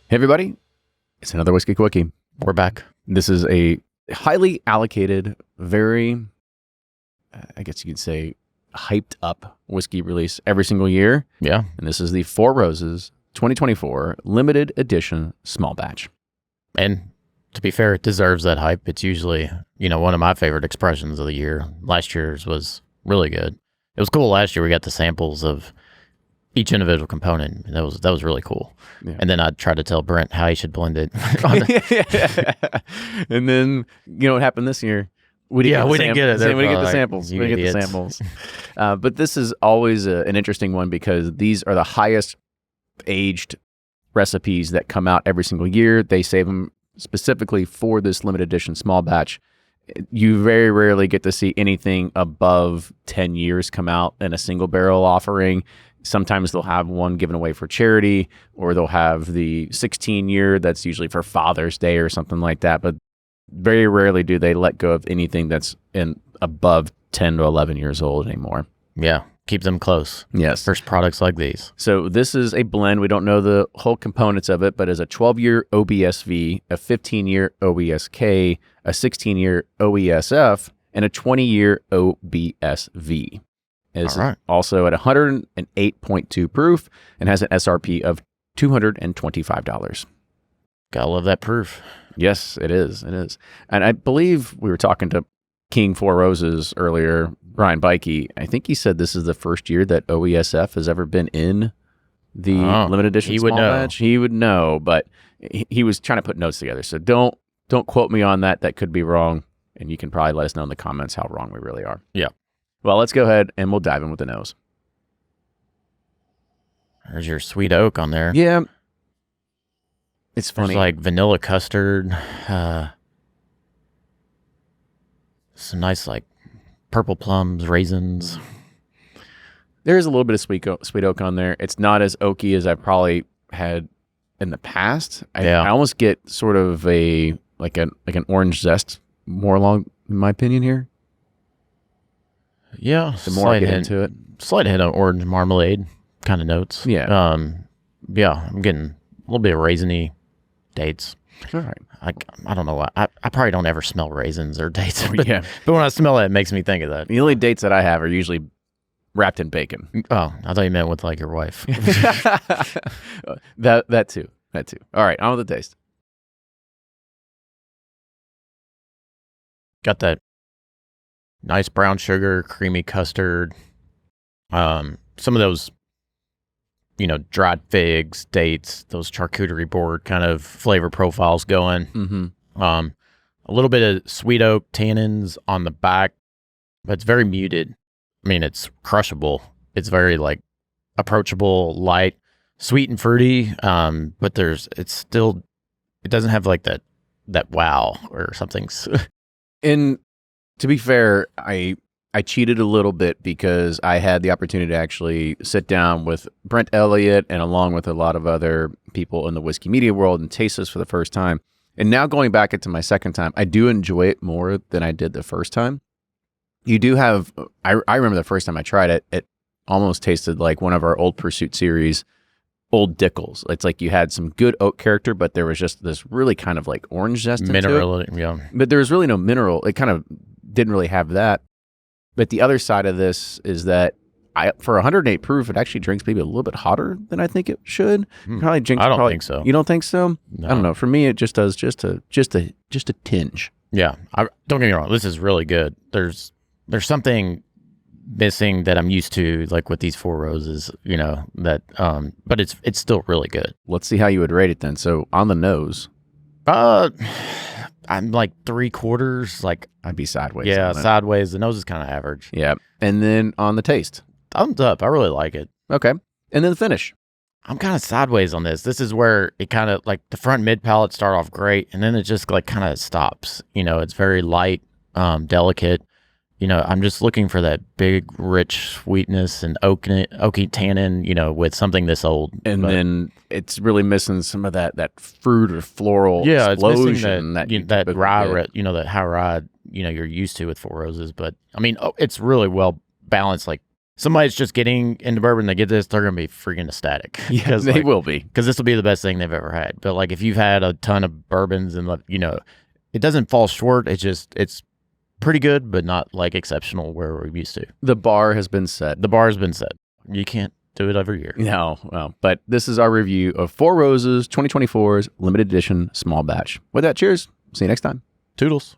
Hey everybody, it's another Whiskey Quickie. We're back. This is a highly allocated, very, I guess you could say, hyped up whiskey release every single year. Yeah. And this is the Four Roses 2024 limited edition small batch. And to be fair, it deserves that hype. It's usually, one of my favorite expressions of the year. Last year's was really good. It was cool last year. We got the samples of each individual component. And that was really cool. Yeah. And then I tried to tell Brent how he should blend it. And then, what happened this year? We didn't get it. We didn't get the samples. We didn't get the samples. But this is always an interesting one because these are the highest aged recipes that come out every single year. They save them specifically for this limited edition small batch. You very rarely get to see anything above 10 years come out in a single barrel offering. Sometimes they'll have one given away for charity, or they'll have the 16-year that's usually for Father's Day or something like that. But very rarely do they let go of anything that's above 10 to 11 years old anymore. Yeah, keep them close. Yes. First products like these. So this is a blend. We don't know the whole components of it, but it's a 12-year OBSV, a 15-year OESK, a 16-year OESF, and a 20-year OBSV. It's also at 108.2 proof and has an SRP of $225. Gotta love that proof. Yes, it is. It is. And I believe we were talking to King Four Roses earlier, Brian Bikey. I think he said this is the first year that OESF has ever been in the limited edition small batch. He would know, but he was trying to put notes together. So don't quote me on that. That could be wrong. And you can probably let us know in the comments how wrong we really are. Yeah. Well, let's go ahead and we'll dive in with the nose. There's your sweet oak on there. Yeah. It's funny. There's like vanilla custard. Some nice like purple plums, raisins. There is a little bit of sweet oak on there. It's not as oaky as I probably had in the past. I almost get sort of an orange zest more along, in my opinion here. Yeah, the more I get into it, slight hint of orange marmalade kind of notes. Yeah, I'm getting a little bit of raisiny dates. All right. I don't know why. I probably don't ever smell raisins or dates. But when I smell it, it makes me think of that. The only dates that I have are usually wrapped in bacon. Oh, I thought you meant with like your wife. That too. All right, on with the taste. Got that nice brown sugar, creamy custard. Some of those, dried figs, dates, those charcuterie board kind of flavor profiles going. Mm-hmm. A little bit of sweet oak tannins on the back, but it's very muted. I mean, it's crushable. It's very like approachable, light, sweet and fruity. But it doesn't have like that wow or something. And to be fair, I cheated a little bit because I had the opportunity to actually sit down with Brent Elliott and along with a lot of other people in the whiskey media world and taste this for the first time. And now going back into my second time, I do enjoy it more than I did the first time. You do have, I remember the first time I tried it, it almost tasted like one of our old Pursuit series, Old Dickles. It's like you had some good oak character, but there was just this really kind of like orange zest mineral, into it. Yeah. But there was really no mineral. It kind of didn't really have that. But the other side of this is that for 108 proof, it actually drinks maybe a little bit hotter than I think it should. I don't think so. You don't think so? No. I don't know. For me, it just does just a tinge. Yeah. Don't get me wrong. This is really good. There's something missing that I'm used to, like with these Four Roses, but it's still really good. Let's see how you would rate it then. So on the nose, I'm like 3/4. Like I'd be sideways. Yeah, sideways. The nose is kind of average. Yeah, and then on the taste, thumbs up. I really like it. Okay, and then the finish. I'm kind of sideways on this. This is where it kind of like the front mid palate start off great, and then it just like kind of stops. It's very light, delicate. I'm just looking for that big, rich sweetness and oaky tannin, with something this old. And then it's really missing some of that fruit or floral explosion. It's missing that rye, that high rye, you're used to with Four Roses. But, I mean, it's really well balanced, like somebody's just getting into bourbon, they get this, they're going to be freaking ecstatic. Yeah, they will be. Because this will be the best thing they've ever had. But like if you've had a ton of bourbons and, you know, it doesn't fall short. It's pretty good, but not like exceptional where we're used to. The bar has been set. The bar has been set. You can't do it every year. No. But this is our review of Four Roses 2024's limited edition small batch. With that, cheers. See you next time. Toodles.